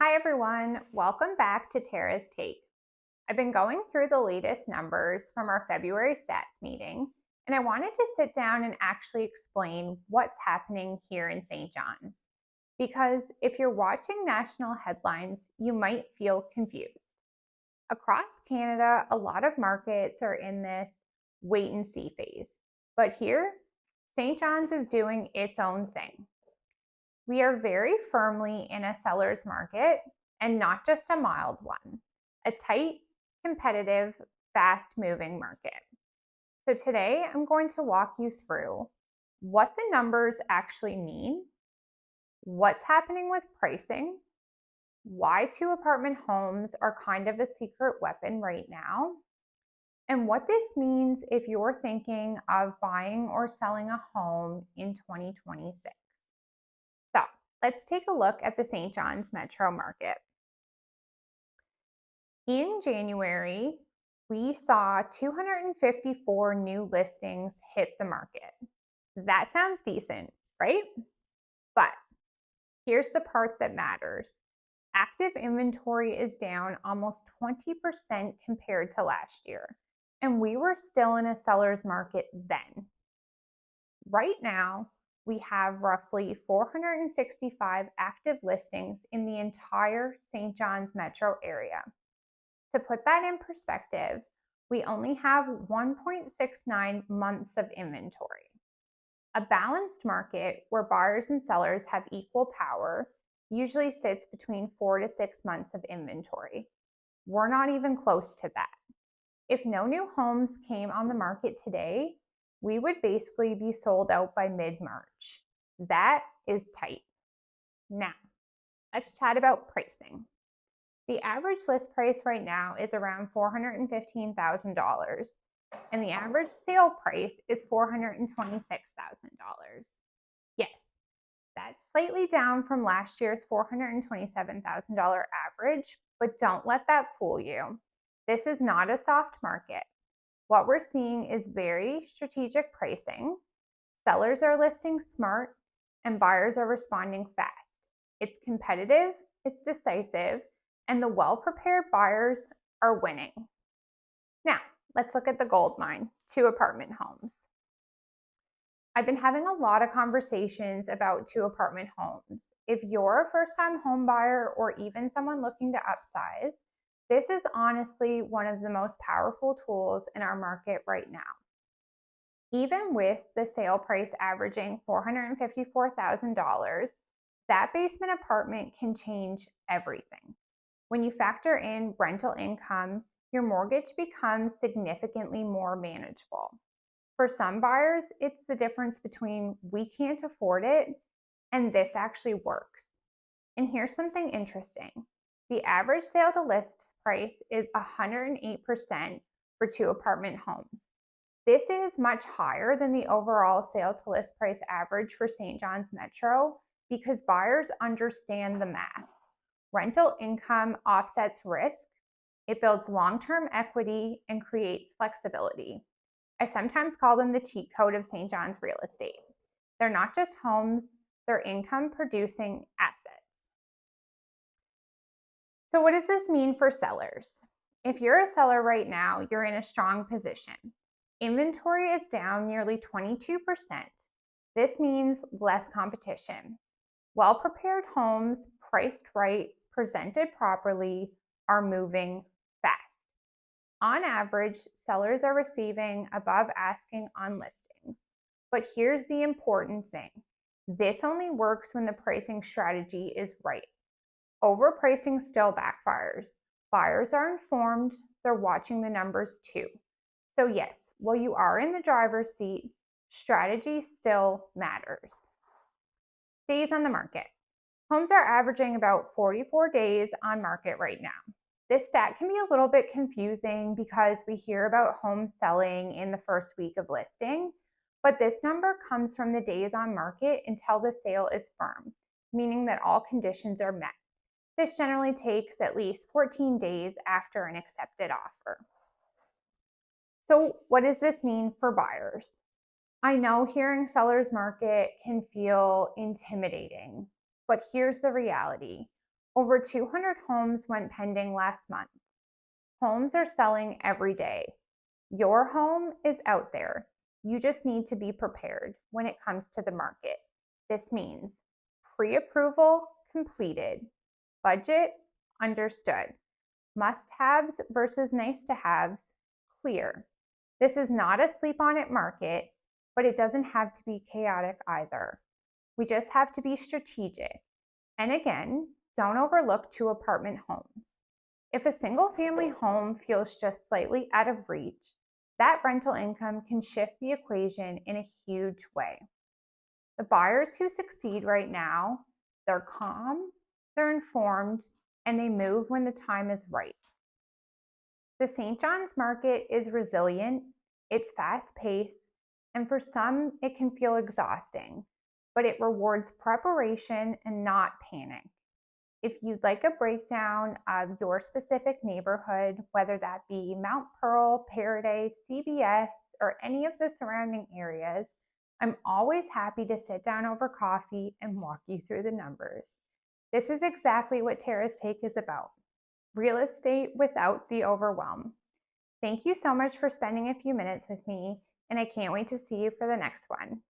Hi everyone, welcome back to Tara's Take. I've been going through the latest numbers from our February stats meeting, and I wanted to sit down and actually explain what's happening here in St. John's. Because if you're watching national headlines, you might feel confused. Across Canada, a lot of markets are in this wait and see phase. But here, St. John's is doing its own thing. We are very firmly in a seller's market and not just a mild one, a tight, competitive, fast moving market. So today I'm going to walk you through what the numbers actually mean, what's happening with pricing, why two apartment homes are kind of a secret weapon right now, and what this means if you're thinking of buying or selling a home in 2026. So let's take a look at the St. John's metro market. In January, we saw 254 new listings hit the market. That sounds decent, right? But here's the part that matters. Active inventory is down almost 20% compared to last year, and we were still in a seller's market then. Right now, we have roughly 465 active listings in the entire St. John's metro area. To put that in perspective, we only have 1.69 months of inventory. A balanced market where buyers and sellers have equal power usually sits between 4 to 6 months of inventory. We're not even close to that. If no new homes came on the market today, we would basically be sold out by mid-March. That is tight. Now, let's chat about pricing. The average list price right now is around $415,000, and the average sale price is $426,000. Yes, that's slightly down from last year's $427,000 average, but don't let that fool you. This is not a soft market. What we're seeing is very strategic pricing. Sellers are listing smart, and buyers are responding fast. It's competitive, it's decisive, and the well-prepared buyers are winning. Now, let's look at the gold mine, two apartment homes. I've been having a lot of conversations about two apartment homes. If you're a first-time home buyer or even someone looking to upsize, this is honestly one of the most powerful tools in our market right now. Even with the sale price averaging $454,000, that basement apartment can change everything. When you factor in rental income, your mortgage becomes significantly more manageable. For some buyers, it's the difference between we can't afford it and this actually works. And here's something interesting. The average sale to list price is 108% for two apartment homes. This is much higher than the overall sale to list price average for St. John's Metro because buyers understand the math. Rental income offsets risk, it builds long-term equity, and creates flexibility. I sometimes call them the cheat code of St. John's real estate. They're not just homes, they're income-producing assets. So what does this mean for sellers? If you're a seller right now, you're in a strong position. Inventory is down nearly 22%. This means less competition. Well-prepared homes, priced right, presented properly, are moving fast. On average, sellers are receiving above asking on listings. But here's the important thing. This only works when the pricing strategy is right. Overpricing still backfires. Buyers are informed, they're watching the numbers too. So yes, while you are in the driver's seat, strategy still matters. Days on the market. Homes are averaging about 44 days on market right now. This stat can be a little bit confusing because we hear about homes selling in the first week of listing, but this number comes from the days on market until the sale is firm, meaning that all conditions are met. This generally takes at least 14 days after an accepted offer. So what does this mean for buyers? I know hearing seller's market can feel intimidating, but here's the reality. Over 200 homes went pending last month. Homes are selling every day. Your home is out there. You just need to be prepared when it comes to the market. This means pre-approval completed, budget understood, must-haves versus nice-to-haves clear. This is not a sleep on it market, but it doesn't have to be chaotic either. We just have to be strategic. And again, don't overlook 2 apartment homes. If a single family home feels just slightly out of reach, that rental income can shift the equation in a huge way. The buyers who succeed right now, they're calm, they're informed, and they move when the time is right. The St. John's market is resilient, it's fast paced, and for some, it can feel exhausting, but it rewards preparation and not panic. If you'd like a breakdown of your specific neighborhood, whether that be Mount Pearl, Paradise, CBS, or any of the surrounding areas, I'm always happy to sit down over coffee and walk you through the numbers. This is exactly what Tara's Take is about. Real estate without the overwhelm. Thank you so much for spending a few minutes with me, and I can't wait to see you for the next one.